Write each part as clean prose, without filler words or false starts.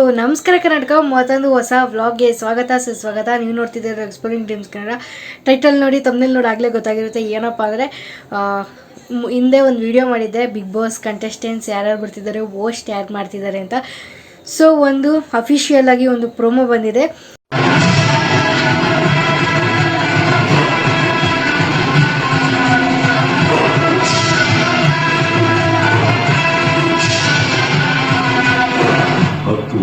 ನಮಸ್ಕಾರ ಕರ್ನಾಟಕ, ಮತ್ತೊಂದು ಹೊಸ ವ್ಲಾಗ್ಗೆ ಸ್ವಾಗತ ಸುಸ್ವಾಗತ. ನೀವು ನೋಡ್ತಿದ್ದೀರ ಎಕ್ಸ್ಪ್ಲೋರಿಂಗ್ ಡ್ರೀಮ್ಸ್ ಕನ್ನಡ. ಟೈಟಲ್ ನೋಡಿ, ತಮ್ಮನೇಲಿ ನೋಡಿ ಆಗಲೇ ಗೊತ್ತಾಗಿರುತ್ತೆ. ಏನಪ್ಪ ಅಂದರೆ ಹಿಂದೆ ಒಂದು ವಿಡಿಯೋ ಮಾಡಿದ್ದೆ, ಬಿಗ್ ಬಾಸ್ ಕಂಟೆಸ್ಟೆಂಟ್ಸ್ ಯಾರ್ಯಾರು ಬರ್ತಿದ್ದಾರೆ, ಹೋಸ್ಟ್ ಯಾರು ಮಾಡ್ತಿದ್ದಾರೆ ಅಂತ. ಸೊ ಒಂದು ಅಫಿಷಿಯಲ್ ಆಗಿ ಒಂದು ಪ್ರೋಮೋ ಬಂದಿದೆ.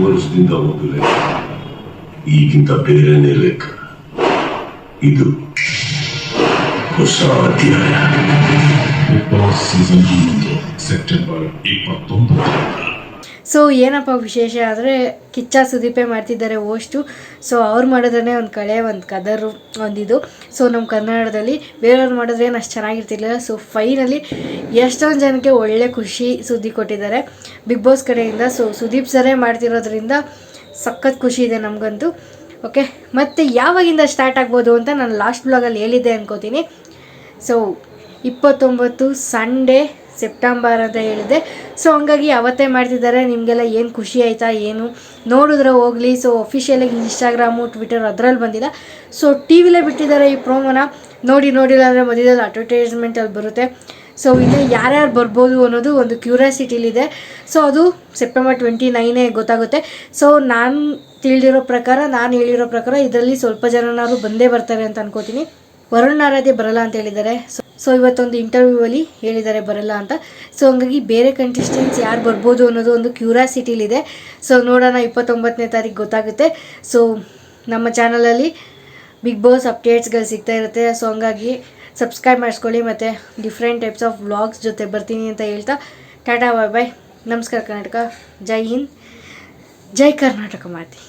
ವರ್ಷದಿಂದ ಒಂದು ಲೆಕ್ಕ, ಈಗಿಂತ ಬೇರೆನೇ ಲೆಕ್ಕ. ಇದು ಹೊಸ ಅಧ್ಯಾಯ. Bigg Boss season 11 September 29. So ಏನಪ್ಪ ವಿಶೇಷ ಅಂದರೆ, ಕಿಚ್ಚ ಸುದೀಪೇ ಮಾಡ್ತಿದ್ದಾರೆ ಹೋಸ್ಟು. ಸೊ ಅವ್ರು ಮಾಡಿದ್ರೆ ಒಂದು ಕಳೆ, ಒಂದು ಕದರು, ಒಂದಿದು. ಸೊ ನಮ್ಮ ಕನ್ನಡದಲ್ಲಿ ಬೇರೆಯವ್ರು ಮಾಡಿದ್ರೆ ಏನು ಅಷ್ಟು ಚೆನ್ನಾಗಿರ್ತಿರ್ಲಿಲ್ಲ. ಸೊ ಫೈನಲಿ ಎಷ್ಟೊಂದು ಜನಕ್ಕೆ ಒಳ್ಳೆ ಖುಷಿ ಸುದ್ದಿ ಕೊಟ್ಟಿದ್ದಾರೆ ಬಿಗ್ ಬಾಸ್ ಕಡೆಯಿಂದ. ಸೊ ಸುದೀಪ್ ಸರೇ ಮಾಡ್ತಿರೋದ್ರಿಂದ ಸಖತ್ ಖುಷಿ ಇದೆ ನಮಗಂತೂ. ಓಕೆ, ಮತ್ತು ಯಾವಾಗಿಂದ ಸ್ಟಾರ್ಟ್ ಆಗ್ಬೋದು ಅಂತ ನಾನು ಲಾಸ್ಟ್ ಬ್ಲಾಗಲ್ಲಿ ಹೇಳಿದ್ದೆ ಅನ್ಕೋತೀನಿ. ಸೊ 29 ಸಂಡೇ ಸೆಪ್ಟೆಂಬರ್ ಅಂತ ಹೇಳಿದೆ. ಸೊ ಹಂಗಾಗಿ ಅವತ್ತೇ ಮಾಡ್ತಿದ್ದಾರೆ. ನಿಮಗೆಲ್ಲ ಏನು ಖುಷಿ ಆಯಿತಾ, ಏನು ನೋಡಿದ್ರೆ ಹೋಗಲಿ. ಸೊ ಅಫಿಷಿಯಲಾಗಿ ಇನ್ಸ್ಟಾಗ್ರಾಮು, ಟ್ವಿಟರ್ ಅದರಲ್ಲಿ ಬಂದಿಲ್ಲ. ಸೊ ಟಿ ವಿಲೇ ಬಿಟ್ಟಿದ್ದಾರೆ ಈ ಪ್ರೋಮೋನ. ನೋಡಿಲ್ಲ ಅಂದರೆ ಮಧ್ಯದಲ್ಲಿ ಅಡ್ವರ್ಟೈಸ್ಮೆಂಟಲ್ಲಿ ಬರುತ್ತೆ. ಸೊ ಇನ್ನು ಯಾರ್ಯಾರು ಬರ್ಬೋದು ಅನ್ನೋದು ಒಂದು ಕ್ಯೂರಿಯಾಸಿಟಿಲಿದೆ. ಸೊ ಅದು ಸೆಪ್ಟೆಂಬರ್ 29 ಗೊತ್ತಾಗುತ್ತೆ. ಸೊ ನಾನು ಹೇಳಿರೋ ಪ್ರಕಾರ ಇದರಲ್ಲಿ ಸ್ವಲ್ಪ ಜನನಾದ್ರು ಬಂದೇ ಬರ್ತಾರೆ ಅಂತ ಅನ್ಕೋತೀನಿ. ವರುಣ್ ಆರಾಧ್ಯ ಬರಲ್ಲ ಅಂತ ಹೇಳಿದ್ದಾರೆ. ಸೊ ಇವತ್ತೊಂದು ಇಂಟರ್ವ್ಯೂವಲ್ಲಿ ಹೇಳಿದ್ದಾರೆ ಬರಲ್ಲ ಅಂತ. ಸೊ ಹಂಗಾಗಿ ಬೇರೆ ಕಂಟೆಸ್ಟೆಂಟ್ಸ್ ಯಾರು ಬರ್ಬೋದು ಅನ್ನೋದು ಒಂದು ಕ್ಯೂರಿಯಾಸಿಟಿಲಿದೆ. ಸೊ ನೋಡೋಣ, 29ನೇ ತಾರೀಕು ಗೊತ್ತಾಗುತ್ತೆ. ಸೊ ನಮ್ಮ ಚಾನಲಲ್ಲಿ ಬಿಗ್ ಬಾಸ್ ಅಪ್ಡೇಟ್ಸ್ಗಳು ಸಿಗ್ತಾ ಇರುತ್ತೆ. ಸೊ ಹಂಗಾಗಿ ಸಬ್ಸ್ಕ್ರೈಬ್ ಮಾಡಿಸ್ಕೊಳ್ಳಿ, ಮತ್ತು ಡಿಫ್ರೆಂಟ್ ಟೈಪ್ಸ್ ಆಫ್ ವ್ಲಾಗ್ಸ್ ಜೊತೆ ಬರ್ತೀನಿ ಅಂತ ಹೇಳ್ತಾ ಟಾಟಾ ಬಾಯ್ ಬಾಯ್. ನಮಸ್ಕಾರ ಕರ್ನಾಟಕ, ಜೈ ಹಿಂದ್, ಜೈ ಕರ್ನಾಟಕ ಮಾತೆ.